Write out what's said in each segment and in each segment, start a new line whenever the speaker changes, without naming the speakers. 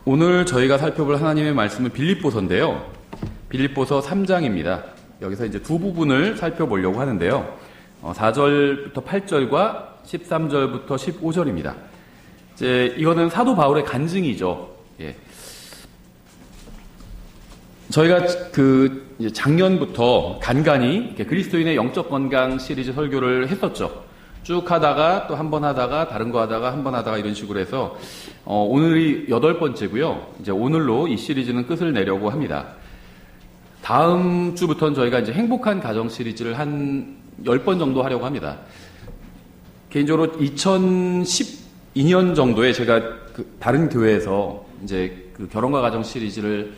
오늘 저희가 살펴볼 하나님의 말씀은 빌립보서인데요. 빌립보서 3장입니다. 여기서 이제 두 부분을 살펴보려고 하는데요. 4절부터 8절과 13절부터 15절입니다. 이거는 사도 바울의 간증이죠. 예. 저희가 작년부터 간간히 그리스도인의 영적 건강 시리즈 설교를 했었죠. 쭉 하다가 또 한 번 하다가 다른 거 하다가 한 번 하다가 이런 식으로 해서 오늘이 8번째고요. 이제 오늘로 이 시리즈는 끝을 내려고 합니다. 다음 주부터는 저희가 이제 행복한 가정 시리즈를 한 10번 정도 하려고 합니다. 개인적으로 2012년 정도에 제가 다른 교회에서 이제 결혼과 가정 시리즈를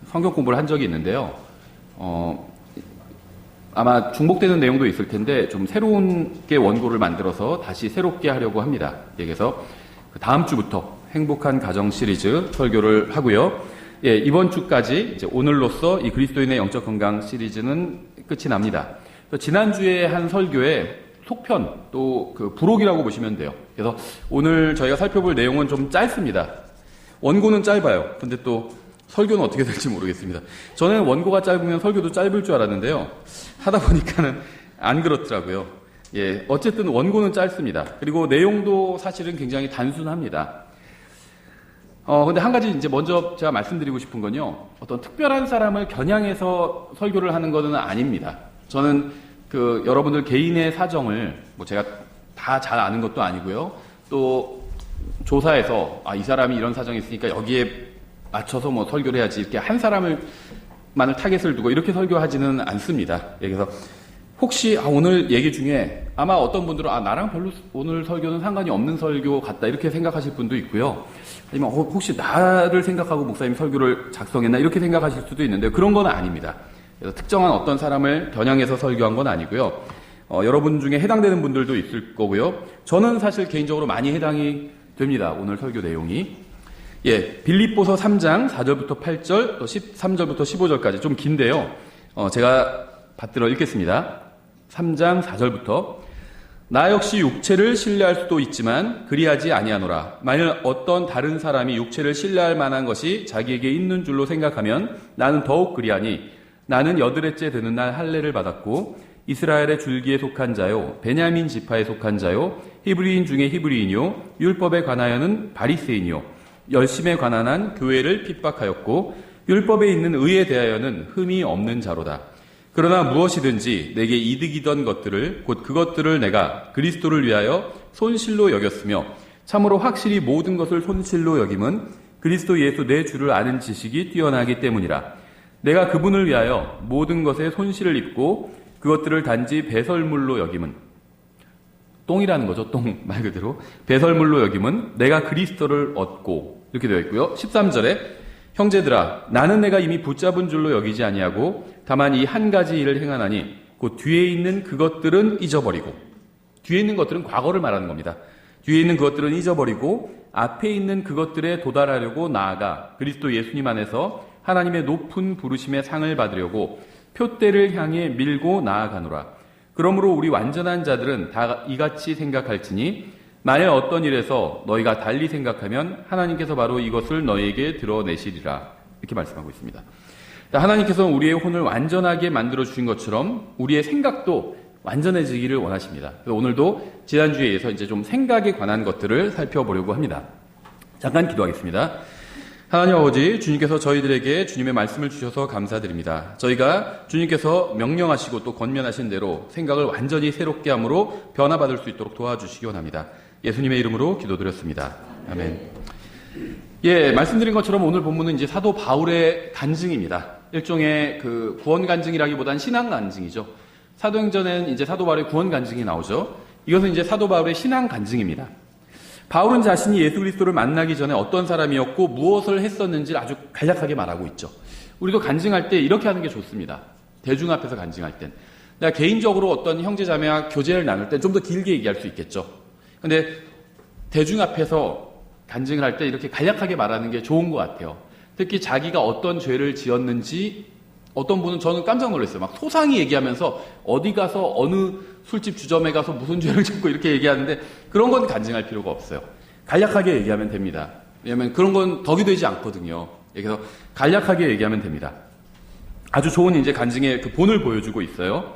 성경 공부를 한 적이 있는데요. 아마 중복되는 내용도 있을 텐데 좀 새로운 게 원고를 만들어서 다시 새롭게 하려고 합니다. 그래서 다음 주부터 행복한 가정 시리즈 설교를 하고요. 예, 이번 주까지 이제 오늘로써 이 그리스도인의 영적 건강 시리즈는 끝이 납니다. 지난주에 한 설교의 속편 또 부록이라고 보시면 돼요. 그래서 오늘 저희가 살펴볼 내용은 좀 짧습니다. 원고는 짧아요. 근데 또 설교는 어떻게 될지 모르겠습니다. 저는 원고가 짧으면 설교도 짧을 줄 알았는데요. 하다 보니까는 안 그렇더라고요. 예, 어쨌든 원고는 짧습니다. 그리고 내용도 사실은 굉장히 단순합니다. 근데 한 가지 이제 먼저 제가 말씀드리고 싶은 건요. 어떤 특별한 사람을 겨냥해서 설교를 하는 것은 아닙니다. 저는 여러분들 개인의 사정을 제가 다 잘 아는 것도 아니고요. 또 조사해서 이 사람이 이런 사정이 있으니까 여기에 맞춰서 설교를 해야지 이렇게 한 사람만을 타겟을 두고 이렇게 설교하지는 않습니다. 그래서 혹시 오늘 얘기 중에 아마 어떤 분들은 나랑 별로 오늘 설교는 상관이 없는 설교 같다 이렇게 생각하실 분도 있고요. 아니면 혹시 나를 생각하고 목사님 설교를 작성했나 이렇게 생각하실 수도 있는데 그런 건 아닙니다. 그래서 특정한 어떤 사람을 겨냥해서 설교한 건 아니고요. 여러분 중에 해당되는 분들도 있을 거고요. 저는 사실 개인적으로 많이 해당이 됩니다. 오늘 설교 내용이. 예, 빌립보서 3장 4절부터 8절, 또 13절부터 15절까지 좀 긴데요. 제가 받들어 읽겠습니다. 3장 4절부터 나 역시 육체를 신뢰할 수도 있지만 그리하지 아니하노라. 만일 어떤 다른 사람이 육체를 신뢰할 만한 것이 자기에게 있는 줄로 생각하면 나는 더욱 그리하니 나는 여드레째 되는 날 할례를 받았고 이스라엘의 줄기에 속한 자요 베냐민 지파에 속한 자요 히브리인 중에 히브리인이요 율법에 관하여는 바리새인이요 열심에 관한 한 교회를 핍박하였고 율법에 있는 의에 대하여는 흠이 없는 자로다. 그러나 무엇이든지 내게 이득이던 것들을 곧 그것들을 내가 그리스도를 위하여 손실로 여겼으며 참으로 확실히 모든 것을 손실로 여김은 그리스도 예수 내 주를 아는 지식이 뛰어나기 때문이라. 내가 그분을 위하여 모든 것에 손실을 입고 그것들을 단지 배설물로 여김은 똥이라는 거죠. 똥 말 그대로. 배설물로 여김은 내가 그리스도를 얻고 이렇게 되어 있고요. 13절에 형제들아 나는 내가 이미 붙잡은 줄로 여기지 아니하고 다만 이 한 가지 일을 행하나니 곧 뒤에 있는 그것들은 잊어버리고 뒤에 있는 것들은 과거를 말하는 겁니다. 뒤에 있는 그것들은 잊어버리고 앞에 있는 그것들에 도달하려고 나아가 그리스도 예수님 안에서 하나님의 높은 부르심의 상을 받으려고 표대를 향해 밀고 나아가노라. 그러므로 우리 완전한 자들은 다 이같이 생각할지니 만일 어떤 일에서 너희가 달리 생각하면 하나님께서 바로 이것을 너희에게 드러내시리라. 이렇게 말씀하고 있습니다. 하나님께서는 우리의 혼을 완전하게 만들어 주신 것처럼 우리의 생각도 완전해지기를 원하십니다. 그래서 오늘도 지난주에 이어서 이제 좀 생각에 관한 것들을 살펴보려고 합니다. 잠깐 기도하겠습니다. 하나님 아버지, 주님께서 저희들에게 주님의 말씀을 주셔서 감사드립니다. 저희가 주님께서 명령하시고 또 권면하신 대로 생각을 완전히 새롭게 함으로 변화받을 수 있도록 도와주시기 원합니다. 예수님의 이름으로 기도드렸습니다. 아멘. 예, 말씀드린 것처럼 오늘 본문은 이제 사도 바울의 간증입니다. 일종의 구원 간증이라기보다는 신앙 간증이죠. 사도행전엔 이제 사도 바울의 구원 간증이 나오죠. 이것은 이제 사도 바울의 신앙 간증입니다. 바울은 자신이 예수 그리스도를 만나기 전에 어떤 사람이었고 무엇을 했었는지를 아주 간략하게 말하고 있죠. 우리도 간증할 때 이렇게 하는 게 좋습니다. 대중 앞에서 간증할 땐. 내가 개인적으로 어떤 형제자매와 교제를 나눌 때 좀 더 길게 얘기할 수 있겠죠. 근데 대중 앞에서 간증을 할 때 이렇게 간략하게 말하는 게 좋은 것 같아요. 특히 자기가 어떤 죄를 지었는지 어떤 분은 저는 깜짝 놀랐어요. 막 소상히 얘기하면서 어디 가서 어느 술집 주점에 가서 무슨 죄를 짓고 이렇게 얘기하는데 그런 건 간증할 필요가 없어요. 간략하게 얘기하면 됩니다. 왜냐하면 그런 건 덕이 되지 않거든요. 그래서 간략하게 얘기하면 됩니다. 아주 좋은 이제 간증의 그 본을 보여주고 있어요.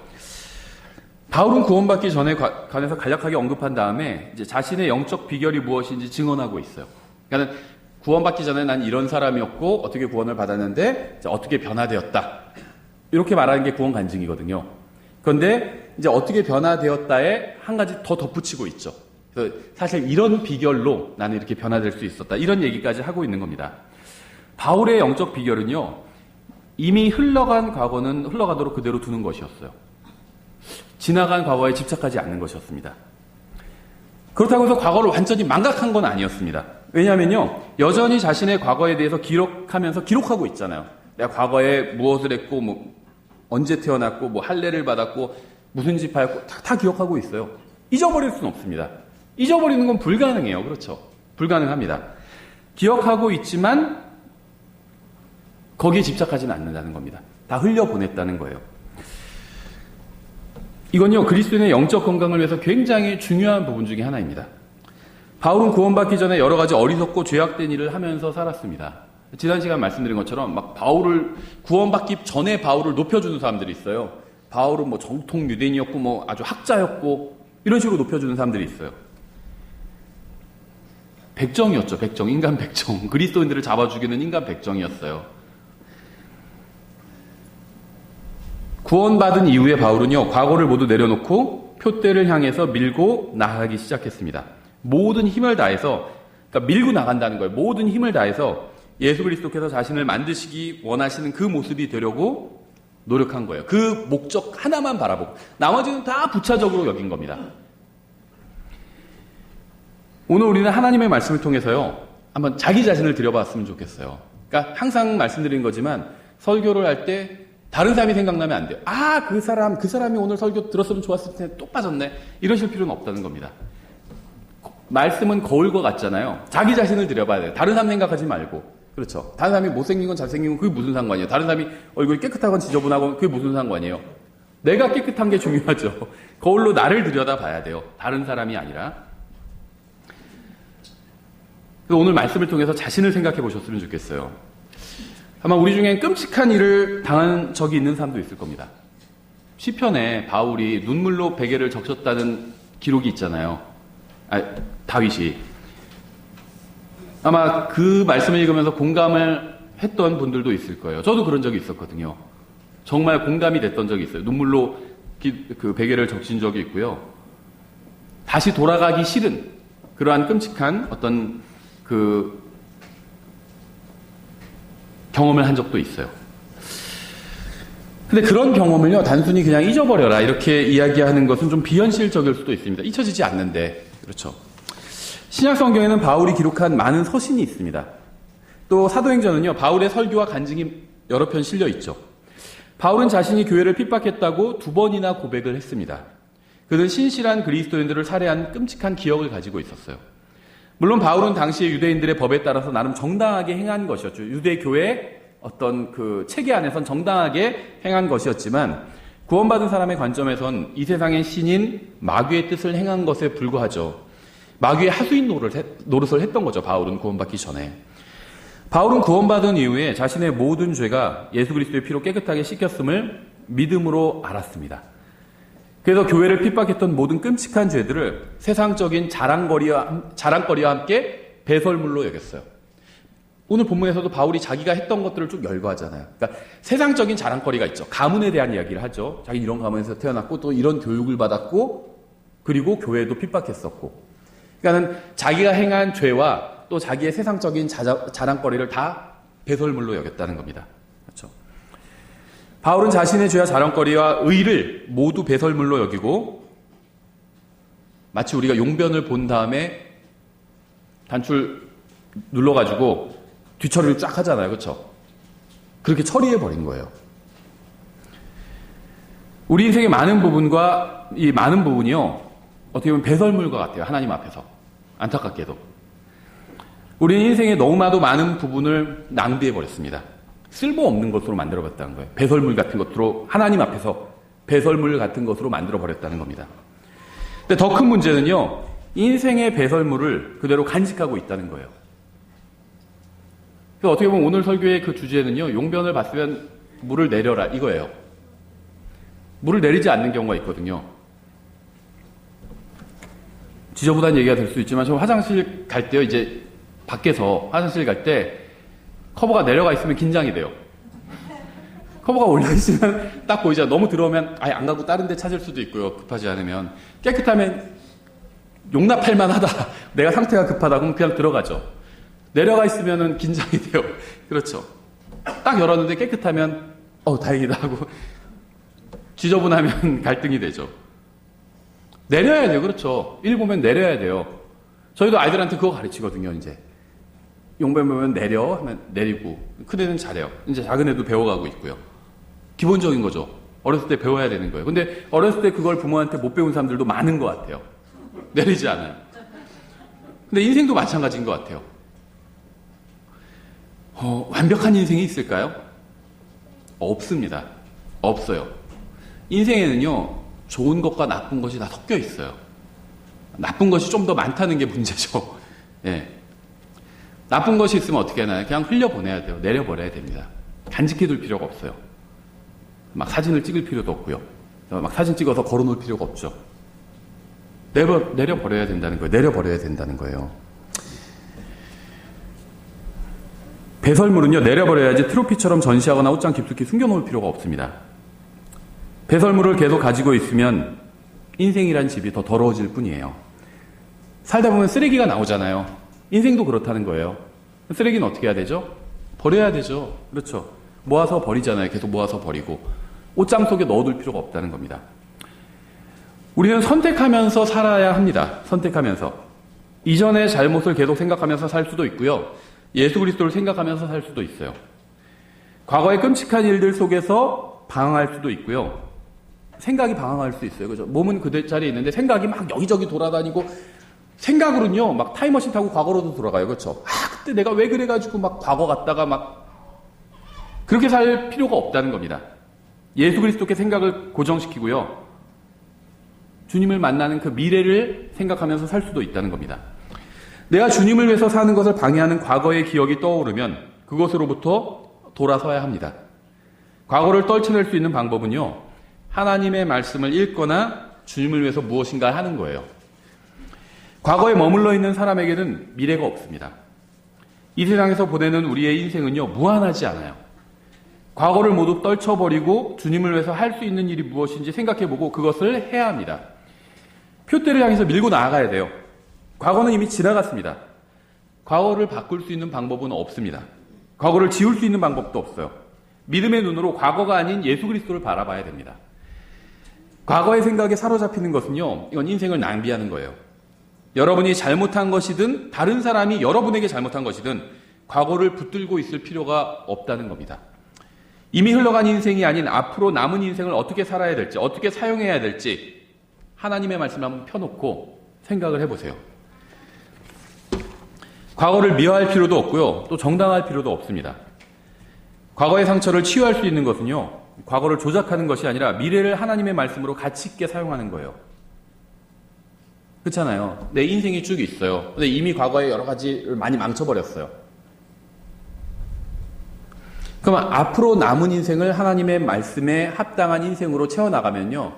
바울은 구원받기 전에 관해서 간략하게 언급한 다음에 이제 자신의 영적 비결이 무엇인지 증언하고 있어요. 그러니까 구원받기 전에 난 이런 사람이었고 어떻게 구원을 받았는데 어떻게 변화되었다. 이렇게 말하는 게 구원 간증이거든요. 그런데 이제 어떻게 변화되었다에 한 가지 더 덧붙이고 있죠. 그래서 사실 이런 비결로 나는 이렇게 변화될 수 있었다. 이런 얘기까지 하고 있는 겁니다. 바울의 영적 비결은요. 이미 흘러간 과거는 흘러가도록 그대로 두는 것이었어요. 지나간 과거에 집착하지 않는 것이었습니다. 그렇다고 해서 과거를 완전히 망각한 건 아니었습니다. 왜냐하면요. 여전히 자신의 과거에 대해서 기록하고 있잖아요. 내가 과거에 무엇을 했고 뭐 언제 태어났고 뭐 할례를 받았고 무슨 지파였고 다 기억하고 있어요. 잊어버릴 수는 없습니다. 잊어버리는 건 불가능해요. 그렇죠? 불가능합니다. 기억하고 있지만 거기에 집착하지는 않는다는 겁니다. 다 흘려보냈다는 거예요. 이건요, 그리스도인의 영적 건강을 위해서 굉장히 중요한 부분 중에 하나입니다. 바울은 구원받기 전에 여러 가지 어리석고 죄악된 일을 하면서 살았습니다. 지난 시간 말씀드린 것처럼 막 구원받기 전에 바울을 높여주는 사람들이 있어요. 바울은 뭐 정통 유대인이었고 뭐 아주 학자였고 이런 식으로 높여주는 사람들이 있어요. 백정이었죠, 백정. 인간 백정. 그리스도인들을 잡아 죽이는 인간 백정이었어요. 구원받은 이후에 바울은요, 과거를 모두 내려놓고 표대를 향해서 밀고 나아가기 시작했습니다. 모든 힘을 다해서, 그러니까 밀고 나간다는 거예요. 모든 힘을 다해서 예수 그리스도께서 자신을 만드시기 원하시는 그 모습이 되려고 노력한 거예요. 그 목적 하나만 바라보고, 나머지는 다 부차적으로 여긴 겁니다. 오늘 우리는 하나님의 말씀을 통해서요, 한번 자기 자신을 들여봤으면 좋겠어요. 그러니까 항상 말씀드린 거지만, 설교를 할 때 다른 사람이 생각나면 안 돼요. 아, 그 사람이 오늘 설교 들었으면 좋았을 텐데 또 빠졌네. 이러실 필요는 없다는 겁니다. 말씀은 거울과 같잖아요. 자기 자신을 들여봐야 돼요. 다른 사람 생각하지 말고. 그렇죠. 다른 사람이 못생긴 건 잘생긴 건 그게 무슨 상관이에요. 다른 사람이 얼굴이 깨끗하건 지저분하건 그게 무슨 상관이에요. 내가 깨끗한 게 중요하죠. 거울로 나를 들여다봐야 돼요. 다른 사람이 아니라. 그래서 오늘 말씀을 통해서 자신을 생각해 보셨으면 좋겠어요. 아마 우리 중엔 끔찍한 일을 당한 적이 있는 사람도 있을 겁니다. 시편에 바울이 눈물로 베개를 적셨다는 기록이 있잖아요. 다윗이. 아마 그 말씀을 읽으면서 공감을 했던 분들도 있을 거예요. 저도 그런 적이 있었거든요. 정말 공감이 됐던 적이 있어요. 눈물로 그 베개를 적신 적이 있고요. 다시 돌아가기 싫은 그러한 끔찍한 어떤 경험을 한 적도 있어요. 근데 그런 경험을요, 단순히 그냥 잊어버려라 이렇게 이야기하는 것은 좀 비현실적일 수도 있습니다. 잊혀지지 않는데. 그렇죠. 신약 성경에는 바울이 기록한 많은 서신이 있습니다. 또 사도행전은요, 바울의 설교와 간증이 여러 편 실려 있죠. 바울은 자신이 교회를 핍박했다고 2번이나 고백을 했습니다. 그는 신실한 그리스도인들을 살해한 끔찍한 기억을 가지고 있었어요. 물론 바울은 당시의 유대인들의 법에 따라서 나름 정당하게 행한 것이었죠. 유대교회의 어떤 그 체계 안에선 정당하게 행한 것이었지만 구원받은 사람의 관점에선 이 세상의 신인 마귀의 뜻을 행한 것에 불과하죠. 마귀의 하수인 노릇을 했던 거죠. 바울은 구원받기 전에. 바울은 구원받은 이후에 자신의 모든 죄가 예수 그리스도의 피로 깨끗하게 씻겼음을 믿음으로 알았습니다. 그래서 교회를 핍박했던 모든 끔찍한 죄들을 세상적인 자랑거리와 함께 배설물로 여겼어요. 오늘 본문에서도 바울이 자기가 했던 것들을 쭉 열거하잖아요. 그러니까 세상적인 자랑거리가 있죠. 가문에 대한 이야기를 하죠. 자기 이런 가문에서 태어났고 또 이런 교육을 받았고 그리고 교회도 핍박했었고. 그러니까는 자기가 행한 죄와 또 자기의 세상적인 자랑거리를 다 배설물로 여겼다는 겁니다. 그렇죠. 바울은 자신의 죄와 자랑거리와 의를 모두 배설물로 여기고 마치 우리가 용변을 본 다음에 단추를 눌러가지고 뒤처리를 쫙 하잖아요. 그렇죠? 그렇게 처리해버린 거예요. 우리 인생의 많은 부분과 이 많은 부분이요. 어떻게 보면 배설물과 같아요. 하나님 앞에서. 안타깝게도. 우리는 인생의 너무나도 많은 부분을 낭비해버렸습니다. 쓸모없는 것으로 만들어버렸다는 거예요. 배설물 같은 것으로 하나님 앞에서 배설물 같은 것으로 만들어버렸다는 겁니다. 근데 더 큰 문제는요. 인생의 배설물을 그대로 간직하고 있다는 거예요. 그래서 어떻게 보면 오늘 설교의 그 주제는요, 용변을 봤으면 물을 내려라 이거예요. 물을 내리지 않는 경우가 있거든요. 지저분한 얘기가 될 수 있지만 저 화장실 갈 때요, 이제 밖에서 화장실 갈 때 커버가 내려가 있으면 긴장이 돼요. 커버가 올라있으면 딱 보이잖아. 너무 들어오면 아예 안 가고 다른 데 찾을 수도 있고요. 급하지 않으면. 깨끗하면 용납할 만하다. 내가 상태가 급하다. 그럼 그냥 들어가죠. 내려가 있으면 긴장이 돼요. 그렇죠. 딱 열었는데 깨끗하면 다행이다 하고 지저분하면 갈등이 되죠. 내려야 돼요. 그렇죠. 일 보면 내려야 돼요. 저희도 아이들한테 그거 가르치거든요. 이제 용변 보면 내려 하면 내리고, 큰 애는 잘해요. 이제 작은 애도 배워가고 있고요. 기본적인 거죠. 어렸을 때 배워야 되는 거예요. 근데 어렸을 때 그걸 부모한테 못 배운 사람들도 많은 것 같아요. 내리지 않아요. 근데 인생도 마찬가지인 것 같아요. 완벽한 인생이 있을까요? 없습니다. 없어요. 인생에는요, 좋은 것과 나쁜 것이 다 섞여 있어요. 나쁜 것이 좀 더 많다는 게 문제죠. 예. 나쁜 것이 있으면 어떻게 하나요? 그냥 흘려보내야 돼요. 내려버려야 됩니다. 간직해둘 필요가 없어요. 막 사진을 찍을 필요도 없고요. 막 사진 찍어서 걸어놓을 필요가 없죠. 내려버려야 된다는 거예요. 내려버려야 된다는 거예요. 배설물은요, 내려버려야지 트로피처럼 전시하거나 옷장 깊숙이 숨겨놓을 필요가 없습니다. 배설물을 계속 가지고 있으면 인생이란 집이 더 더러워질 뿐이에요. 살다 보면 쓰레기가 나오잖아요. 인생도 그렇다는 거예요. 쓰레기는 어떻게 해야 되죠? 버려야 되죠. 그렇죠. 모아서 버리잖아요. 계속 모아서 버리고. 옷장 속에 넣어둘 필요가 없다는 겁니다. 우리는 선택하면서 살아야 합니다. 선택하면서. 이전의 잘못을 계속 생각하면서 살 수도 있고요. 예수 그리스도를 생각하면서 살 수도 있어요. 과거의 끔찍한 일들 속에서 방황할 수도 있고요. 생각이 방황할 수 있어요. 그죠? 몸은 그 자리에 있는데 생각이 막 여기저기 돌아다니고, 생각으로는요, 막 타임머신 타고 과거로도 돌아가요. 그렇죠? 그때 내가 왜 그래가지고 막 과거 갔다가 막, 그렇게 살 필요가 없다는 겁니다. 예수 그리스도께 생각을 고정시키고요. 주님을 만나는 그 미래를 생각하면서 살 수도 있다는 겁니다. 내가 주님을 위해서 사는 것을 방해하는 과거의 기억이 떠오르면 그것으로부터 돌아서야 합니다. 과거를 떨쳐낼 수 있는 방법은요, 하나님의 말씀을 읽거나 주님을 위해서 무엇인가 하는 거예요. 과거에 머물러 있는 사람에게는 미래가 없습니다. 이 세상에서 보내는 우리의 인생은요, 무한하지 않아요. 과거를 모두 떨쳐버리고 주님을 위해서 할 수 있는 일이 무엇인지 생각해보고 그것을 해야 합니다. 표대를 향해서 밀고 나아가야 돼요. 과거는 이미 지나갔습니다. 과거를 바꿀 수 있는 방법은 없습니다. 과거를 지울 수 있는 방법도 없어요. 믿음의 눈으로 과거가 아닌 예수 그리스도를 바라봐야 됩니다. 과거의 생각에 사로잡히는 것은요, 이건 인생을 낭비하는 거예요. 여러분이 잘못한 것이든 다른 사람이 여러분에게 잘못한 것이든 과거를 붙들고 있을 필요가 없다는 겁니다. 이미 흘러간 인생이 아닌 앞으로 남은 인생을 어떻게 살아야 될지, 어떻게 사용해야 될지 하나님의 말씀을 한번 펴놓고 생각을 해보세요. 과거를 미화할 필요도 없고요, 또 정당할 필요도 없습니다. 과거의 상처를 치유할 수 있는 것은요, 과거를 조작하는 것이 아니라 미래를 하나님의 말씀으로 가치 있게 사용하는 거예요. 그렇잖아요. 내 인생이 쭉 있어요. 근데 이미 과거에 여러 가지를 많이 망쳐버렸어요. 그러면 앞으로 남은 인생을 하나님의 말씀에 합당한 인생으로 채워나가면요,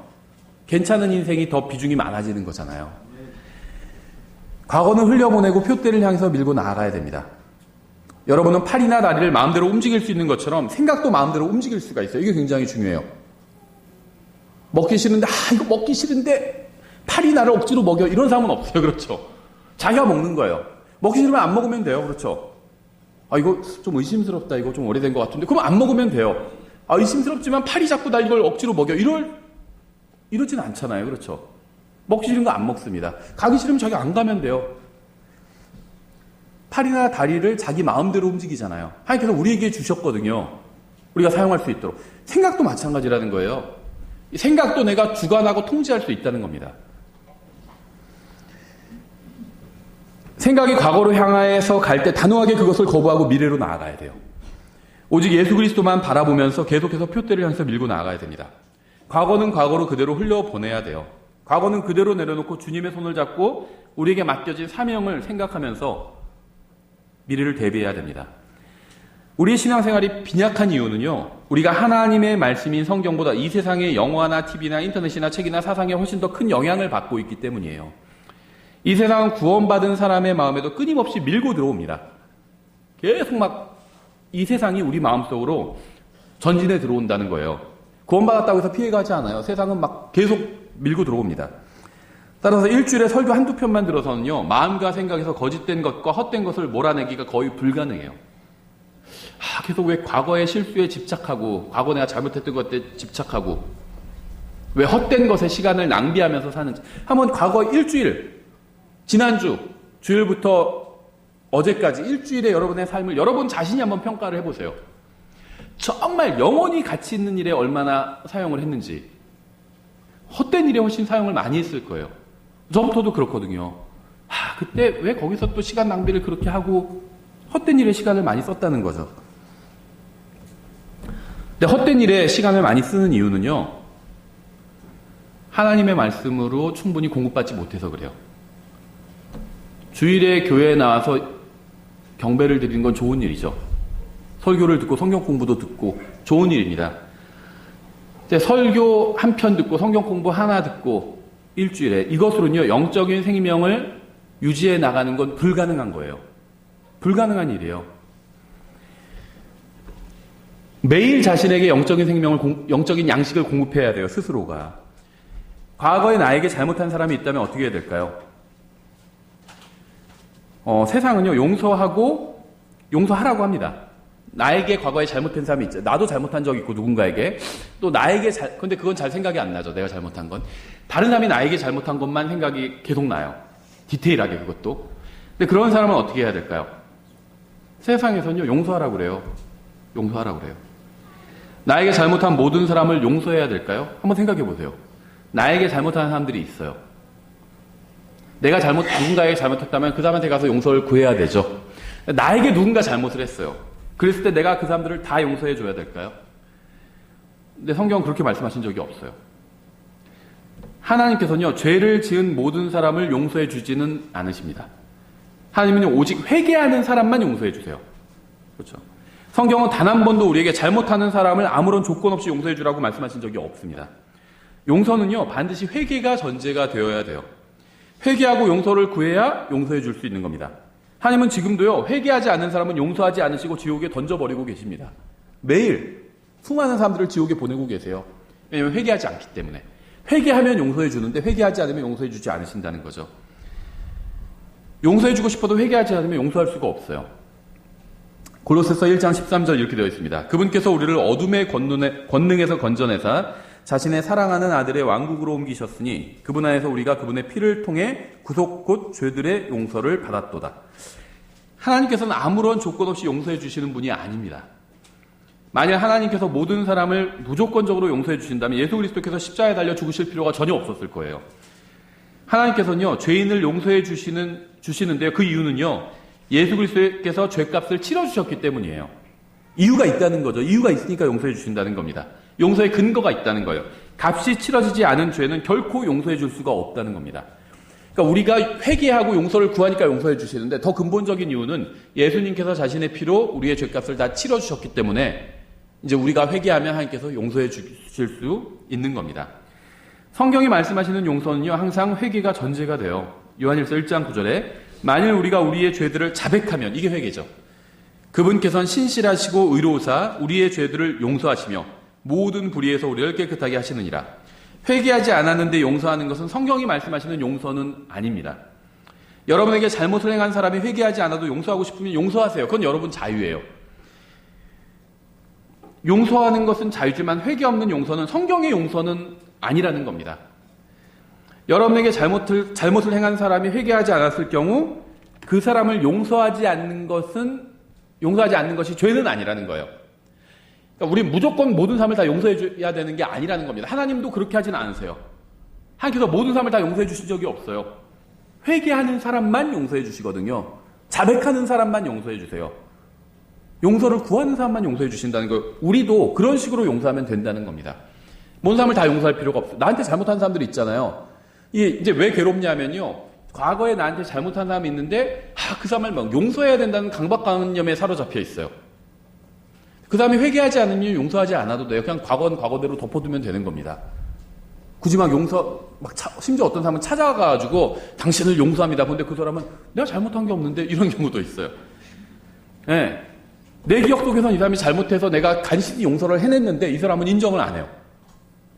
괜찮은 인생이 더 비중이 많아지는 거잖아요. 과거는 흘려보내고 표대를 향해서 밀고 나아가야 됩니다. 여러분은 팔이나 다리를 마음대로 움직일 수 있는 것처럼 생각도 마음대로 움직일 수가 있어요. 이게 굉장히 중요해요. 먹기 싫은데, 이거 먹기 싫은데 팔이 나를 억지로 먹여, 이런 사람은 없어요. 그렇죠? 자기가 먹는 거예요. 먹기 싫으면 안 먹으면 돼요. 그렇죠? 이거 좀 의심스럽다, 이거 좀 오래된 것 같은데, 그럼 안 먹으면 돼요. 의심스럽지만 팔이 자꾸 날 이걸 억지로 먹여, 이러진 않잖아요. 그렇죠? 먹기 싫은 거 안 먹습니다. 가기 싫으면 자기 안 가면 돼요. 팔이나 다리를 자기 마음대로 움직이잖아요. 하나님께서 우리에게 주셨거든요. 우리가 사용할 수 있도록. 생각도 마찬가지라는 거예요. 생각도 내가 주관하고 통제할 수 있다는 겁니다. 생각이 과거로 향해서 갈 때 단호하게 그것을 거부하고 미래로 나아가야 돼요. 오직 예수 그리스도만 바라보면서 계속해서 표대를 향해서 밀고 나아가야 됩니다. 과거는 과거로 그대로 흘려보내야 돼요. 과거는 그대로 내려놓고 주님의 손을 잡고 우리에게 맡겨진 사명을 생각하면서 미래를 대비해야 됩니다. 우리의 신앙생활이 빈약한 이유는요, 우리가 하나님의 말씀인 성경보다 이 세상의 영화나 TV나 인터넷이나 책이나 사상에 훨씬 더 큰 영향을 받고 있기 때문이에요. 이 세상은 구원받은 사람의 마음에도 끊임없이 밀고 들어옵니다. 계속 막 이 세상이 우리 마음속으로 전진해 들어온다는 거예요. 구원받았다고 해서 피해가지 않아요. 세상은 막 계속 밀고 들어옵니다. 따라서 일주일에 설교 한두 편만 들어서는요, 마음과 생각에서 거짓된 것과 헛된 것을 몰아내기가 거의 불가능해요. 계속 왜 과거의 실수에 집착하고, 과거 내가 잘못했던 것에 집착하고, 왜 헛된 것에 시간을 낭비하면서 사는지. 한번 과거 일주일, 지난주, 주일부터 어제까지 일주일의 여러분의 삶을 여러분 자신이 한번 평가를 해보세요. 정말 영원히 가치 있는 일에 얼마나 사용을 했는지. 헛된 일에 훨씬 사용을 많이 했을 거예요. 저부터도 그렇거든요. 그때 왜 거기서 또 시간 낭비를 그렇게 하고 헛된 일에 시간을 많이 썼다는 거죠. 근데 헛된 일에 시간을 많이 쓰는 이유는요, 하나님의 말씀으로 충분히 공급받지 못해서 그래요. 주일에 교회에 나와서 경배를 드리는 건 좋은 일이죠. 설교를 듣고 성경 공부도 듣고 좋은 일입니다. 설교 한 편 듣고 성경 공부 하나 듣고 일주일에, 이것으로는요, 영적인 생명을 유지해 나가는 건 불가능한 거예요. 불가능한 일이에요. 매일 자신에게 영적인 생명을, 영적인 양식을 공급해야 돼요, 스스로가. 과거에 나에게 잘못한 사람이 있다면 어떻게 해야 될까요? 세상은요, 용서하라고 합니다. 나에게 과거에 잘못한 사람이 있죠. 나도 잘못한 적이 있고, 누군가에게. 또 나에게 근데 그건 잘 생각이 안 나죠. 내가 잘못한 건. 다른 사람이 나에게 잘못한 것만 생각이 계속 나요. 디테일하게 그것도. 근데 그런 사람은 어떻게 해야 될까요? 세상에서는요, 용서하라고 그래요. 용서하라고 그래요. 나에게 잘못한 모든 사람을 용서해야 될까요? 한번 생각해 보세요. 나에게 잘못한 사람들이 있어요. 내가 누군가에게 잘못했다면 그 사람한테 가서 용서를 구해야 되죠. 나에게 누군가 잘못을 했어요. 그랬을 때 내가 그 사람들을 다 용서해 줘야 될까요? 근데 성경은 그렇게 말씀하신 적이 없어요. 하나님께서는요, 죄를 지은 모든 사람을 용서해 주지는 않으십니다. 하나님은 오직 회개하는 사람만 용서해 주세요. 그렇죠. 성경은 단 한 번도 우리에게 잘못하는 사람을 아무런 조건 없이 용서해 주라고 말씀하신 적이 없습니다. 용서는요, 반드시 회개가 전제가 되어야 돼요. 회개하고 용서를 구해야 용서해 줄 수 있는 겁니다. 하나님은 지금도요, 회개하지 않는 사람은 용서하지 않으시고 지옥에 던져버리고 계십니다. 매일 수많은 사람들을 지옥에 보내고 계세요. 왜냐하면 회개하지 않기 때문에. 회개하면 용서해 주는데 회개하지 않으면 용서해 주지 않으신다는 거죠. 용서해 주고 싶어도 회개하지 않으면 용서할 수가 없어요. 골로새서 1장 13절 이렇게 되어 있습니다. 그분께서 우리를 어둠의 권능에서 건져내사 자신의 사랑하는 아들의 왕국으로 옮기셨으니 그분 안에서 우리가 그분의 피를 통해 구속 곧 죄들의 용서를 받았도다. 하나님께서는 아무런 조건 없이 용서해 주시는 분이 아닙니다. 만약 하나님께서 모든 사람을 무조건적으로 용서해 주신다면 예수 그리스도께서 십자가에 달려 죽으실 필요가 전혀 없었을 거예요. 하나님께서는요, 죄인을 용서해 주시는데요, 그 이유는요, 예수 그리스도께서 죄값을 치러주셨기 때문이에요. 이유가 있다는 거죠. 이유가 있으니까 용서해 주신다는 겁니다. 용서의 근거가 있다는 거예요. 값이 치러지지 않은 죄는 결코 용서해 줄 수가 없다는 겁니다. 그러니까 우리가 회개하고 용서를 구하니까 용서해 주시는데, 더 근본적인 이유는 예수님께서 자신의 피로 우리의 죄값을 다 치러주셨기 때문에 이제 우리가 회개하면 하나님께서 용서해 주실 수 있는 겁니다. 성경이 말씀하시는 용서는요, 항상 회개가 전제가 돼요. 요한일서 1장 9절에 만일 우리가 우리의 죄들을 자백하면, 이게 회개죠. 그분께서는 신실하시고 의로우사 우리의 죄들을 용서하시며 모든 불의에서 우리를 깨끗하게 하시느니라. 회개하지 않았는데 용서하는 것은 성경이 말씀하시는 용서는 아닙니다. 여러분에게 잘못을 행한 사람이 회개하지 않아도 용서하고 싶으면 용서하세요. 그건 여러분 자유예요. 용서하는 것은 자유지만 회개 없는 용서는 성경의 용서는 아니라는 겁니다. 여러분에게 잘못을 행한 사람이 회개하지 않았을 경우 그 사람을 용서하지 않는 것이 죄는 아니라는 거예요. 그러니까 우리 무조건 모든 사람을 다 용서해 줘야 되는 게 아니라는 겁니다. 하나님도 그렇게 하지는 않으세요. 하나님께서 모든 사람을 다 용서해 주신 적이 없어요. 회개하는 사람만 용서해 주시거든요. 자백하는 사람만 용서해 주세요. 용서를 구하는 사람만 용서해 주신다는 거예요. 우리도 그런 식으로 용서하면 된다는 겁니다. 모든 사람을 다 용서할 필요가 없어요. 나한테 잘못한 사람들이 있잖아요. 이게 이제 왜 괴롭냐면요, 과거에 나한테 잘못한 사람이 있는데 그 사람을 막 용서해야 된다는 강박관념에 사로잡혀 있어요. 그 다음에 회개하지 않으면 용서하지 않아도 돼요. 그냥 과거는 과거대로 덮어두면 되는 겁니다. 굳이 막 심지어 어떤 사람은 찾아가가지고 당신을 용서합니다. 근데 그 사람은 내가 잘못한 게 없는데 이런 경우도 있어요. 네. 내 기억 속에서는 이 사람이 잘못해서 내가 간신히 용서를 해냈는데 이 사람은 인정을 안 해요.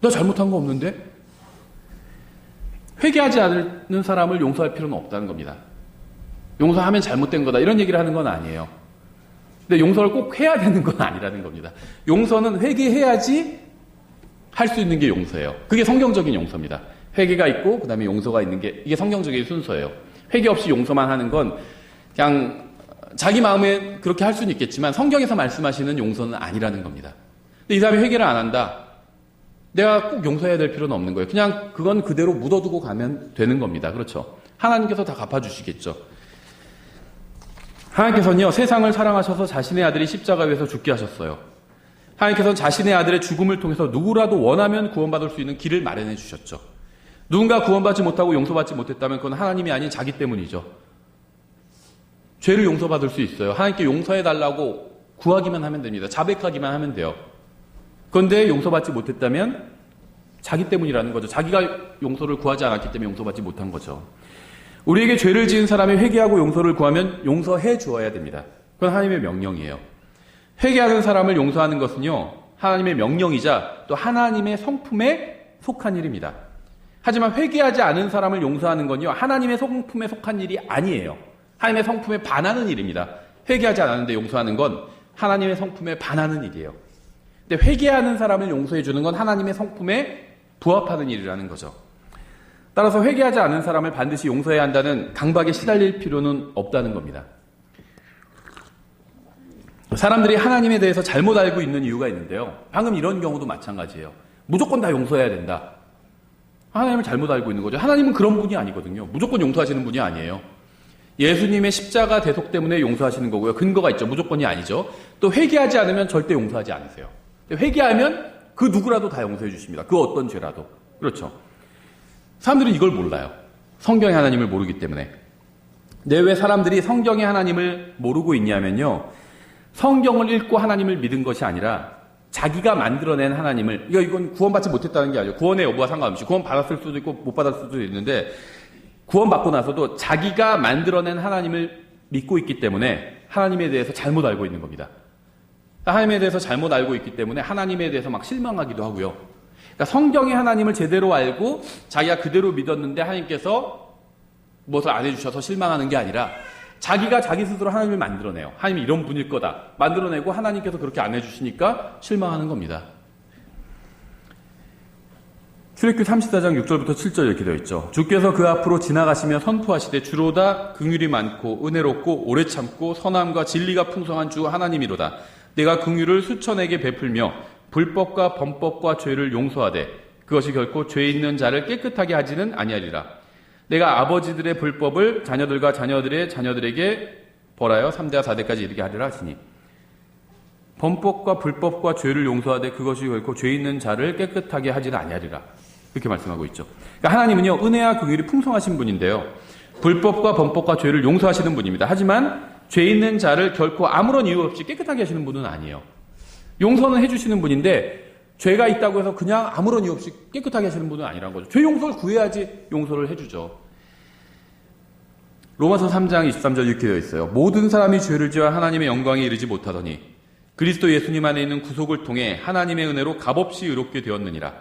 나 잘못한 거 없는데? 회개하지 않는 사람을 용서할 필요는 없다는 겁니다. 용서하면 잘못된 거다 이런 얘기를 하는 건 아니에요. 근데 용서를 꼭 해야 되는 건 아니라는 겁니다. 용서는 회개해야지 할 수 있는 게 용서예요. 그게 성경적인 용서입니다. 회개가 있고 그 다음에 용서가 있는 게 이게 성경적인 순서예요. 회개 없이 용서만 하는 건 그냥 자기 마음에 그렇게 할 수는 있겠지만 성경에서 말씀하시는 용서는 아니라는 겁니다. 근데 이 사람이 회개를 안 한다. 내가 꼭 용서해야 될 필요는 없는 거예요. 그냥 그건 그대로 묻어두고 가면 되는 겁니다. 그렇죠? 하나님께서 다 갚아주시겠죠. 하나님께서는요, 세상을 사랑하셔서 자신의 아들이 십자가 위에서 죽게 하셨어요. 하나님께서는 자신의 아들의 죽음을 통해서 누구라도 원하면 구원받을 수 있는 길을 마련해 주셨죠. 누군가 구원받지 못하고 용서받지 못했다면 그건 하나님이 아닌 자기 때문이죠. 죄를 용서받을 수 있어요. 하나님께 용서해달라고 구하기만 하면 됩니다. 자백하기만 하면 돼요. 그런데 용서받지 못했다면 자기 때문이라는 거죠. 자기가 용서를 구하지 않았기 때문에 용서받지 못한 거죠. 우리에게 죄를 지은 사람이 회개하고 용서를 구하면 용서해 주어야 됩니다. 그건 하나님의 명령이에요. 회개하는 사람을 용서하는 것은요, 하나님의 명령이자 또 하나님의 성품에 속한 일입니다. 하지만 회개하지 않은 사람을 용서하는 건요, 하나님의 성품에 속한 일이 아니에요. 하나님의 성품에 반하는 일입니다. 회개하지 않았는데 용서하는 건 하나님의 성품에 반하는 일이에요. 근데 회개하는 사람을 용서해 주는 건 하나님의 성품에 부합하는 일이라는 거죠. 따라서 회개하지 않은 사람을 반드시 용서해야 한다는 강박에 시달릴 필요는 없다는 겁니다. 사람들이 하나님에 대해서 잘못 알고 있는 이유가 있는데요. 방금 이런 경우도 마찬가지예요. 무조건 다 용서해야 된다. 하나님을 잘못 알고 있는 거죠. 하나님은 그런 분이 아니거든요. 무조건 용서하시는 분이 아니에요. 예수님의 십자가 대속 때문에 용서하시는 거고요. 근거가 있죠. 무조건이 아니죠. 또 회개하지 않으면 절대 용서하지 않으세요. 회개하면 그 누구라도 다 용서해 주십니다. 그 어떤 죄라도. 그렇죠. 사람들은 이걸 몰라요. 성경의 하나님을 모르기 때문에. 근데 왜 사람들이 성경의 하나님을 모르고 있냐면요. 성경을 읽고 하나님을 믿은 것이 아니라 자기가 만들어낸 하나님을, 이건 구원받지 못했다는 게 아니죠. 구원의 여부와 상관없이 구원 받았을 수도 있고 못 받았을 수도 있는데 구원받고 나서도 자기가 만들어낸 하나님을 믿고 있기 때문에 하나님에 대해서 잘못 알고 있는 겁니다. 하나님에 대해서 잘못 알고 있기 때문에 하나님에 대해서 막 실망하기도 하고요. 그러니까 성경의 하나님을 제대로 알고 자기가 그대로 믿었는데 하나님께서 무엇을 안 해주셔서 실망하는 게 아니라 자기가 자기 스스로 하나님을 만들어내요. 하나님이 이런 분일 거다. 만들어내고 하나님께서 그렇게 안 해주시니까 실망하는 겁니다. 출애굽기 34장 6절부터 7절 이렇게 되어 있죠. 주께서 그 앞으로 지나가시며 선포하시되 주로다 긍휼이 많고 은혜롭고 오래 참고 선함과 진리가 풍성한 주 하나님이로다. 내가 긍휼을 수천에게 베풀며 불법과 범법과 죄를 용서하되 그것이 결코 죄 있는 자를 깨끗하게 하지는 아니하리라. 내가 아버지들의 불법을 자녀들과 자녀들의 자녀들에게 벌하여 3대와 4대까지 이르게 하리라 하시니, 범법과 불법과 죄를 용서하되 그것이 결코 죄 있는 자를 깨끗하게 하지는 아니하리라. 이렇게 말씀하고 있죠. 그러니까 하나님은요, 은혜와 긍휼이 풍성하신 분인데요. 불법과 범법과 죄를 용서하시는 분입니다. 하지만 죄 있는 자를 결코 아무런 이유 없이 깨끗하게 하시는 분은 아니에요. 용서는 해주시는 분인데 죄가 있다고 해서 그냥 아무런 이유 없이 깨끗하게 하시는 분은 아니란 거죠. 죄 용서를 구해야지 용서를 해주죠. 로마서 3장 23절 이렇게 되어 있어요. 모든 사람이 죄를 지어 하나님의 영광에 이르지 못하더니 그리스도 예수님 안에 있는 구속을 통해 하나님의 은혜로 값없이 의롭게 되었느니라.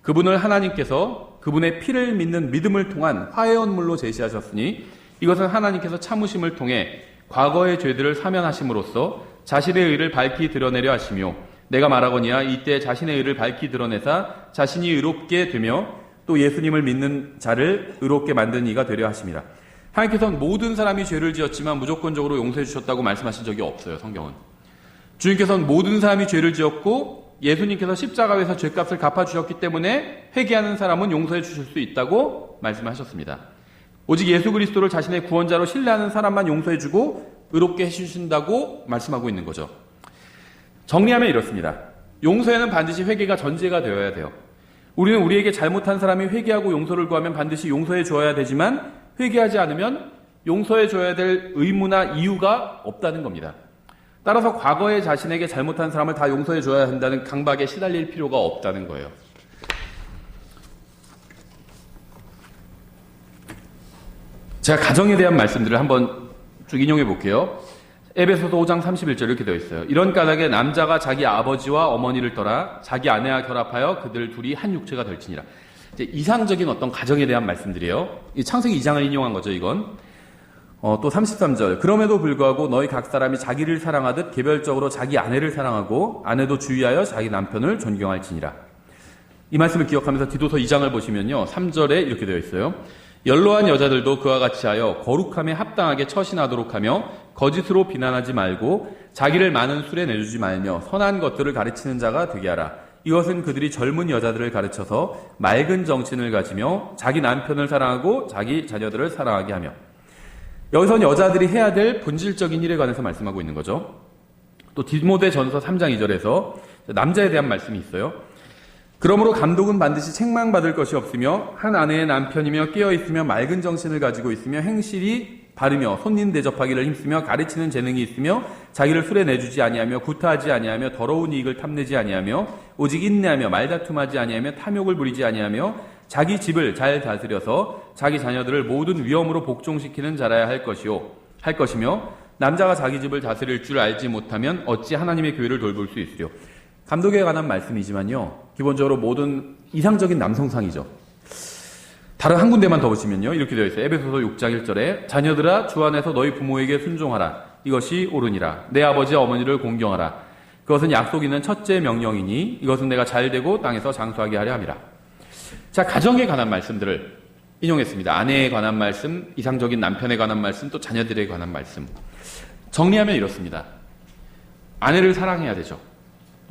그분을 하나님께서 그분의 피를 믿는 믿음을 통한 화해원물로 제시하셨으니 이것은 하나님께서 참으심을 통해 과거의 죄들을 사면하심으로써 자신의 의를 밝히 드러내려 하시며, 내가 말하거니와 이때 자신의 의를 밝히 드러내사 자신이 의롭게 되며 또 예수님을 믿는 자를 의롭게 만든 이가 되려 하심이라. 하나님께서는 모든 사람이 죄를 지었지만 무조건적으로 용서해 주셨다고 말씀하신 적이 없어요. 성경은. 주님께서는 모든 사람이 죄를 지었고 예수님께서 십자가에서 죄값을 갚아주셨기 때문에 회개하는 사람은 용서해 주실 수 있다고 말씀하셨습니다. 오직 예수 그리스도를 자신의 구원자로 신뢰하는 사람만 용서해 주고 의롭게 해주신다고 말씀하고 있는 거죠. 정리하면 이렇습니다. 용서에는 반드시 회개가 전제가 되어야 돼요. 우리는 우리에게 잘못한 사람이 회개하고 용서를 구하면 반드시 용서해 줘야 되지만 회개하지 않으면 용서해 줘야 될 의무나 이유가 없다는 겁니다. 따라서 과거에 자신에게 잘못한 사람을 다 용서해 줘야 한다는 강박에 시달릴 필요가 없다는 거예요. 제가 가정에 대한 말씀들을 한번 쭉 인용해 볼게요. 에베소서 5장 31절 이렇게 되어 있어요. 이런 까닭에 남자가 자기 아버지와 어머니를 떠나 자기 아내와 결합하여 그들 둘이 한 육체가 될지니라. 이제 이상적인 어떤 가정에 대한 말씀들이에요. 이 창세기 2장을 인용한 거죠, 이건. 또 33절. 그럼에도 불구하고 너희 각 사람이 자기를 사랑하듯 개별적으로 자기 아내를 사랑하고 아내도 주의하여 자기 남편을 존경할지니라. 이 말씀을 기억하면서 디도서 2장을 보시면요. 3절에 이렇게 되어 있어요. 연로한 여자들도 그와 같이 하여 거룩함에 합당하게 처신하도록 하며 거짓으로 비난하지 말고 자기를 많은 술에 내주지 말며 선한 것들을 가르치는 자가 되게 하라. 이것은 그들이 젊은 여자들을 가르쳐서 맑은 정신을 가지며 자기 남편을 사랑하고 자기 자녀들을 사랑하게 하며. 여기서는 여자들이 해야 될 본질적인 일에 관해서 말씀하고 있는 거죠. 또 디모데전서 3장 2절에서 남자에 대한 말씀이 있어요. 그러므로 감독은 반드시 책망받을 것이 없으며 한 아내의 남편이며 깨어있으며 맑은 정신을 가지고 있으며 행실이 바르며 손님 대접하기를 힘쓰며 가르치는 재능이 있으며 자기를 술에 내주지 아니하며 구타하지 아니하며 더러운 이익을 탐내지 아니하며 오직 인내하며 말다툼하지 아니하며 탐욕을 부리지 아니하며 자기 집을 잘 다스려서 자기 자녀들을 모든 위험으로 복종시키는 자라야 할 것이며 남자가 자기 집을 다스릴 줄 알지 못하면 어찌 하나님의 교회를 돌볼 수 있으려. 감독에 관한 말씀이지만요, 기본적으로 모든 이상적인 남성상이죠. 다른 한 군데만 더 보시면요, 이렇게 되어 있어요. 에베소서 6장 1절에 자녀들아 주 안에서 너희 부모에게 순종하라. 이것이 옳으니라. 내 아버지와 어머니를 공경하라. 그것은 약속 있는 첫째 명령이니 이것은 내가 잘되고 땅에서 장수하게 하려 함이라. 자, 가정에 관한 말씀들을 인용했습니다. 아내에 관한 말씀, 이상적인 남편에 관한 말씀, 또 자녀들에 관한 말씀. 정리하면 이렇습니다. 아내를 사랑해야 되죠.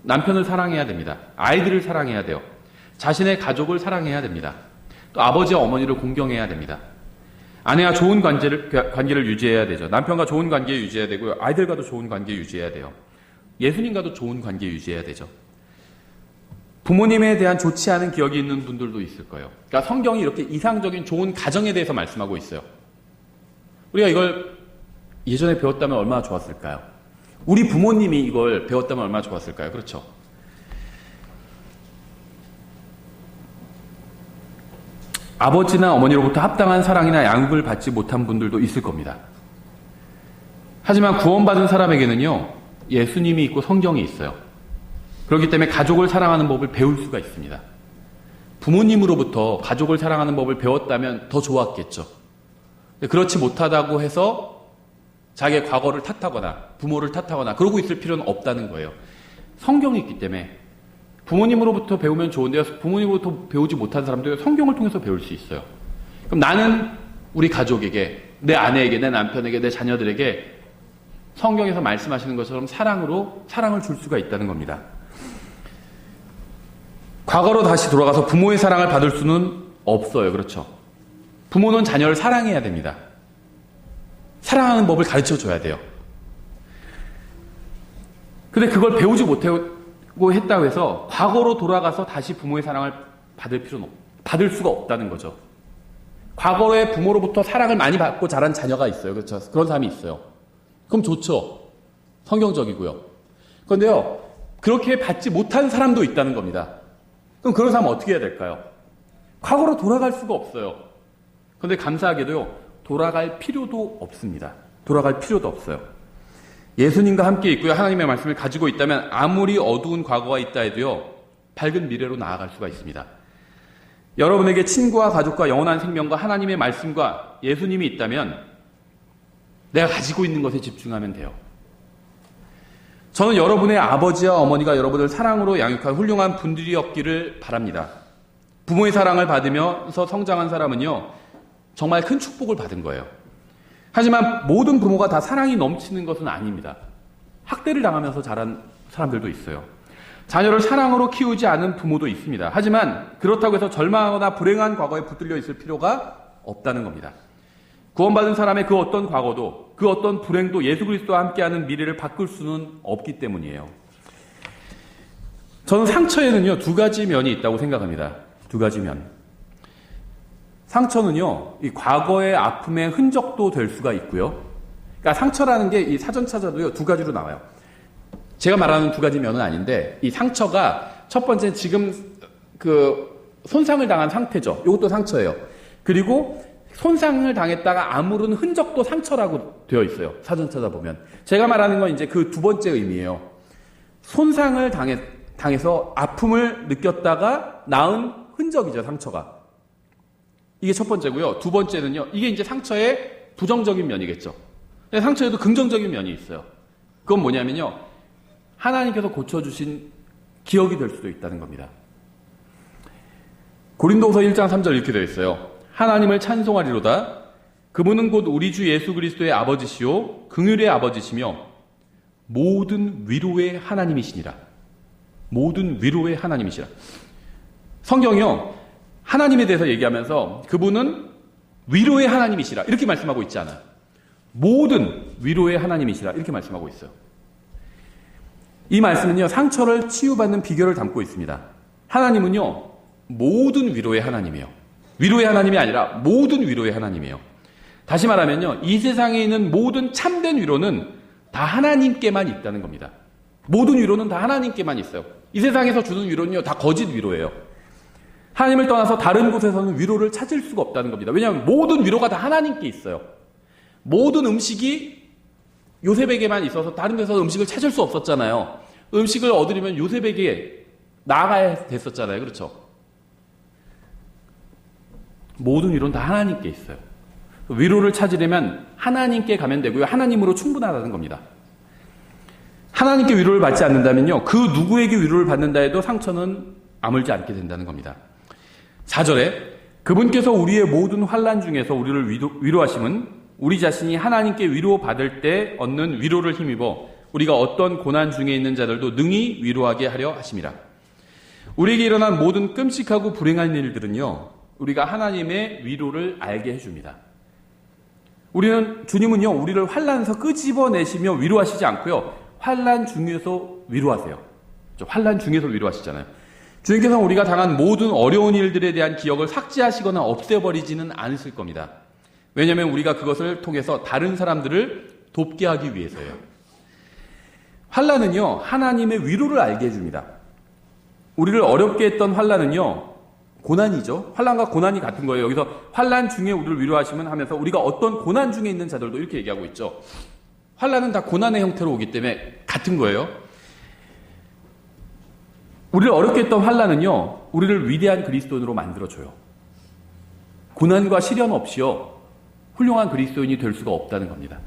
남편을 사랑해야 됩니다. 아이들을 사랑해야 돼요. 자신의 가족을 사랑해야 됩니다. 또 아버지와 어머니를 공경해야 됩니다. 아내와 좋은 관계를 유지해야 되죠. 남편과 좋은 관계 유지해야 되고요. 아이들과도 좋은 관계 유지해야 돼요. 예수님과도 좋은 관계 유지해야 되죠. 부모님에 대한 좋지 않은 기억이 있는 분들도 있을 거예요. 그러니까 성경이 이렇게 이상적인 좋은 가정에 대해서 말씀하고 있어요. 우리가 이걸 예전에 배웠다면 얼마나 좋았을까요? 우리 부모님이 이걸 배웠다면 얼마나 좋았을까요? 그렇죠? 아버지나 어머니로부터 합당한 사랑이나 양육을 받지 못한 분들도 있을 겁니다. 하지만 구원받은 사람에게는요, 예수님이 있고 성경이 있어요. 그렇기 때문에 가족을 사랑하는 법을 배울 수가 있습니다. 부모님으로부터 가족을 사랑하는 법을 배웠다면 더 좋았겠죠. 그렇지 못하다고 해서 자기의 과거를 탓하거나 부모를 탓하거나 그러고 있을 필요는 없다는 거예요. 성경이 있기 때문에 부모님으로부터 배우면 좋은데요, 부모님으로부터 배우지 못한 사람들은 성경을 통해서 배울 수 있어요. 그럼 나는 우리 가족에게, 내 아내에게, 내 남편에게, 내 자녀들에게 성경에서 말씀하시는 것처럼 사랑을 줄 수가 있다는 겁니다. 과거로 다시 돌아가서 부모의 사랑을 받을 수는 없어요. 그렇죠? 부모는 자녀를 사랑해야 됩니다. 사랑하는 법을 가르쳐 줘야 돼요. 근데 그걸 배우지 못하고 했다고 해서 과거로 돌아가서 다시 부모의 사랑을 받을 수가 없다는 거죠. 과거에 부모로부터 사랑을 많이 받고 자란 자녀가 있어요. 그렇죠? 그런 사람이 있어요. 그럼 좋죠. 성경적이고요. 그런데요, 그렇게 받지 못한 사람도 있다는 겁니다. 그럼 그런 사람은 어떻게 해야 될까요? 과거로 돌아갈 수가 없어요. 그런데 감사하게도요, 돌아갈 필요도 없습니다. 돌아갈 필요도 없어요. 예수님과 함께 있고요, 하나님의 말씀을 가지고 있다면 아무리 어두운 과거가 있다 해도요, 밝은 미래로 나아갈 수가 있습니다. 여러분에게 친구와 가족과 영원한 생명과 하나님의 말씀과 예수님이 있다면 내가 가지고 있는 것에 집중하면 돼요. 저는 여러분의 아버지와 어머니가 여러분을 사랑으로 양육한 훌륭한 분들이었기를 바랍니다. 부모의 사랑을 받으면서 성장한 사람은요, 정말 큰 축복을 받은 거예요. 하지만 모든 부모가 다 사랑이 넘치는 것은 아닙니다. 학대를 당하면서 자란 사람들도 있어요. 자녀를 사랑으로 키우지 않은 부모도 있습니다. 하지만 그렇다고 해서 절망하거나 불행한 과거에 붙들려 있을 필요가 없다는 겁니다. 구원받은 사람의 그 어떤 과거도, 그 어떤 불행도 예수 그리스도와 함께하는 미래를 바꿀 수는 없기 때문이에요. 저는 상처에는요, 두 가지 면이 있다고 생각합니다. 두 가지 면. 상처는요, 이 과거의 아픔의 흔적도 될 수가 있고요. 그러니까 상처라는 게 이 사전 찾아도요, 두 가지로 나와요. 제가 말하는 두 가지 면은 아닌데, 이 상처가 첫 번째 지금 손상을 당한 상태죠. 이것도 상처예요. 그리고 손상을 당했다가 아무런 흔적도 상처라고 되어 있어요. 사전 찾아보면. 제가 말하는 건 이제 그 두 번째 의미예요. 손상을 당해서 아픔을 느꼈다가 나은 흔적이죠, 상처가. 이게 첫 번째고요. 두 번째는요, 이게 이제 상처의 부정적인 면이겠죠. 상처에도 긍정적인 면이 있어요. 그건 뭐냐면요, 하나님께서 고쳐주신 기억이 될 수도 있다는 겁니다. 고린도후서 1장 3절 이렇게 되어 있어요. 하나님을 찬송하리로다. 그분은 곧 우리 주 예수 그리스도의 아버지시요 긍휼의 아버지시며 모든 위로의 하나님이시니라. 모든 위로의 하나님이시라. 성경이요, 하나님에 대해서 얘기하면서 그분은 위로의 하나님이시라 이렇게 말씀하고 있지 않아요. 모든 위로의 하나님이시라 이렇게 말씀하고 있어요. 이 말씀은요, 상처를 치유받는 비결을 담고 있습니다. 하나님은요, 모든 위로의 하나님이에요. 위로의 하나님이 아니라 모든 위로의 하나님이에요. 다시 말하면요, 이 세상에 있는 모든 참된 위로는 다 하나님께만 있다는 겁니다. 모든 위로는 다 하나님께만 있어요. 이 세상에서 주는 위로는요, 다 거짓 위로예요. 하나님을 떠나서 다른 곳에서는 위로를 찾을 수가 없다는 겁니다. 왜냐하면 모든 위로가 다 하나님께 있어요. 모든 음식이 요셉에게만 있어서 다른 데서 음식을 찾을 수 없었잖아요. 음식을 얻으려면 요셉에게 나아가야 됐었잖아요. 그렇죠? 모든 위로는 다 하나님께 있어요. 위로를 찾으려면 하나님께 가면 되고요. 하나님으로 충분하다는 겁니다. 하나님께 위로를 받지 않는다면요, 그 누구에게 위로를 받는다 해도 상처는 아물지 않게 된다는 겁니다. 4절에 그분께서 우리의 모든 환난 중에서 우리를 위로하심은 우리 자신이 하나님께 위로받을 때 얻는 위로를 힘입어 우리가 어떤 고난 중에 있는 자들도 능히 위로하게 하려 하심이라. 우리에게 일어난 모든 끔찍하고 불행한 일들은요, 우리가 하나님의 위로를 알게 해줍니다. 주님은요, 우리를 환난에서 끄집어내시며 위로하시지 않고요, 환난 중에서 위로하세요. 환난 중에서 위로하시잖아요. 주님께서는 우리가 당한 모든 어려운 일들에 대한 기억을 삭제하시거나 없애버리지는 않으실 겁니다. 왜냐하면 우리가 그것을 통해서 다른 사람들을 돕게 하기 위해서예요. 환난은요, 하나님의 위로를 알게 해줍니다. 우리를 어렵게 했던 환난은요, 고난이죠. 환난과 고난이 같은 거예요. 여기서 환난 중에 우리를 위로하시면 하면서 우리가 어떤 고난 중에 있는 자들도 이렇게 얘기하고 있죠. 환난은 다 고난의 형태로 오기 때문에 같은 거예요. 우리를 어렵게 했던 환난은요, 우리를 위대한 그리스도인으로 만들어줘요. 고난과 시련 없이요, 훌륭한 그리스도인이 될 수가 없다는 겁니다.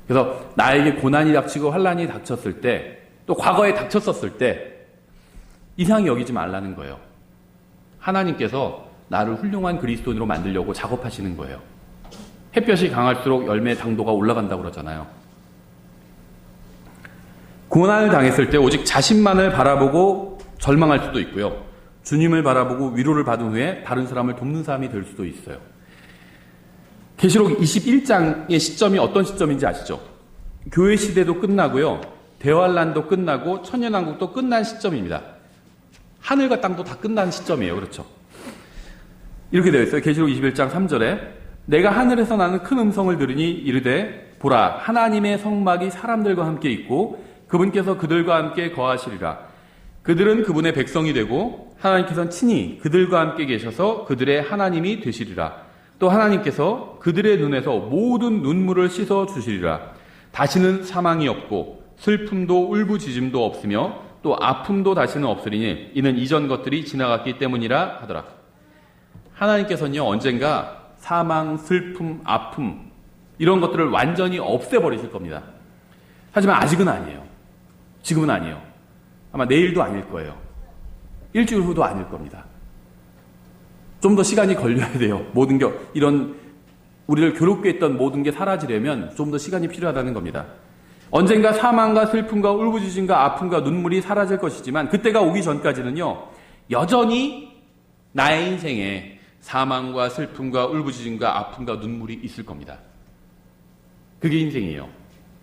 그래서 나에게 고난이 닥치고 환난이 닥쳤을 때, 또 과거에 닥쳤었을 때 이상히 여기지 말라는 거예요. 하나님께서 나를 훌륭한 그리스도인으로 만들려고 작업하시는 거예요. 햇볕이 강할수록 열매의 당도가 올라간다고 그러잖아요. 고난을 당했을 때 오직 자신만을 바라보고 절망할 수도 있고요. 주님을 바라보고 위로를 받은 후에 다른 사람을 돕는 사람이 될 수도 있어요. 계시록 21장의 시점이 어떤 시점인지 아시죠? 교회 시대도 끝나고요, 대환란도 끝나고 천년왕국도 끝난 시점입니다. 하늘과 땅도 다 끝난 시점이에요. 그렇죠? 이렇게 되어 있어요. 계시록 21장 3절에 내가 하늘에서 나는 큰 음성을 들으니 이르되 보라, 하나님의 성막이 사람들과 함께 있고 그분께서 그들과 함께 거하시리라. 그들은 그분의 백성이 되고 하나님께서는 친히 그들과 함께 계셔서 그들의 하나님이 되시리라. 또 하나님께서 그들의 눈에서 모든 눈물을 씻어 주시리라. 다시는 사망이 없고 슬픔도 울부짖음도 없으며 또 아픔도 다시는 없으리니 이는 이전 것들이 지나갔기 때문이라 하더라. 하나님께서는요, 언젠가 사망, 슬픔, 아픔 이런 것들을 완전히 없애버리실 겁니다. 하지만 아직은 아니에요. 지금은 아니에요. 아마 내일도 아닐 거예요. 일주일 후도 아닐 겁니다. 좀 더 시간이 걸려야 돼요. 모든 게 이런 우리를 괴롭게 했던 모든 게 사라지려면 좀 더 시간이 필요하다는 겁니다. 언젠가 사망과 슬픔과 울부짖음과 아픔과 눈물이 사라질 것이지만 그때가 오기 전까지는요, 여전히 나의 인생에 사망과 슬픔과 울부짖음과 아픔과 눈물이 있을 겁니다. 그게 인생이에요.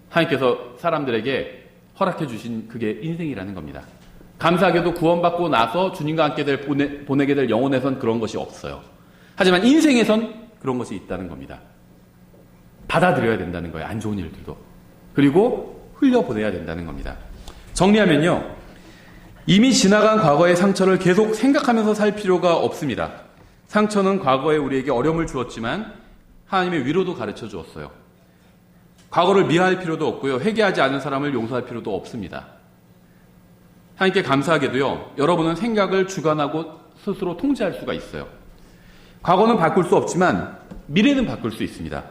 하나님께서 사람들에게 허락해 주신 그게 인생이라는 겁니다. 감사하게도 구원받고 나서 주님과 함께 보내게 될 영혼에선 그런 것이 없어요. 하지만 인생에선 그런 것이 있다는 겁니다. 받아들여야 된다는 거예요. 안 좋은 일들도. 그리고 흘려보내야 된다는 겁니다. 정리하면요. 이미 지나간 과거의 상처를 계속 생각하면서 살 필요가 없습니다. 상처는 과거에 우리에게 어려움을 주었지만 하나님의 위로도 가르쳐 주었어요. 과거를 미화할 필요도 없고요. 회개하지 않은 사람을 용서할 필요도 없습니다. 하나님께 감사하게도요. 여러분은 생각을 주관하고 스스로 통제할 수가 있어요. 과거는 바꿀 수 없지만 미래는 바꿀 수 있습니다.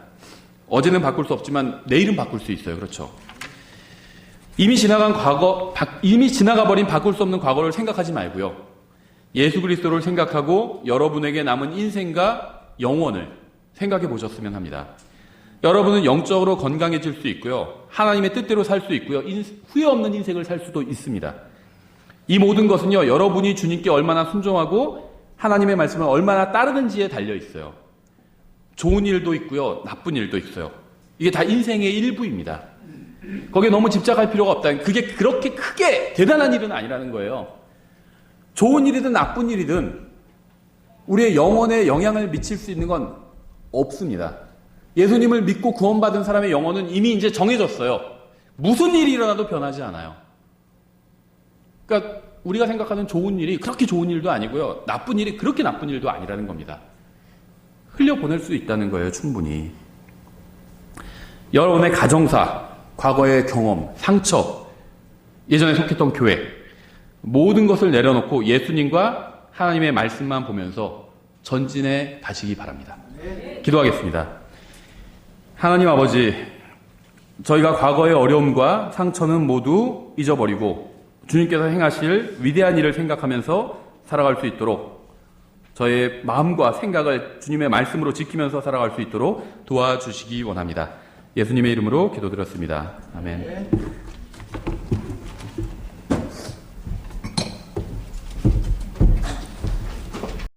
어제는 바꿀 수 없지만 내일은 바꿀 수 있어요. 그렇죠? 이미 지나가버린 바꿀 수 없는 과거를 생각하지 말고요. 예수 그리스도를 생각하고 여러분에게 남은 인생과 영원을 생각해 보셨으면 합니다. 여러분은 영적으로 건강해질 수 있고요. 하나님의 뜻대로 살 수 있고요. 후회 없는 인생을 살 수도 있습니다. 이 모든 것은요. 여러분이 주님께 얼마나 순종하고 하나님의 말씀을 얼마나 따르는지에 달려 있어요. 좋은 일도 있고요. 나쁜 일도 있어요. 이게 다 인생의 일부입니다. 거기에 너무 집착할 필요가 없다. 그게 그렇게 크게 대단한 일은 아니라는 거예요. 좋은 일이든 나쁜 일이든 우리의 영혼에 영향을 미칠 수 있는 건 없습니다. 예수님을 믿고 구원받은 사람의 영혼은 이미 이제 정해졌어요. 무슨 일이 일어나도 변하지 않아요. 그러니까 우리가 생각하는 좋은 일이 그렇게 좋은 일도 아니고요. 나쁜 일이 그렇게 나쁜 일도 아니라는 겁니다. 흘려보낼 수 있다는 거예요. 충분히. 여러분의 가정사, 과거의 경험, 상처, 예전에 속했던 교회 모든 것을 내려놓고 예수님과 하나님의 말씀만 보면서 전진해 가시기 바랍니다. 기도하겠습니다. 하나님 아버지, 저희가 과거의 어려움과 상처는 모두 잊어버리고 주님께서 행하실 위대한 일을 생각하면서 살아갈 수 있도록 저의 마음과 생각을 주님의 말씀으로 지키면서 살아갈 수 있도록 도와주시기 원합니다. 예수님의 이름으로 기도드렸습니다. 아멘.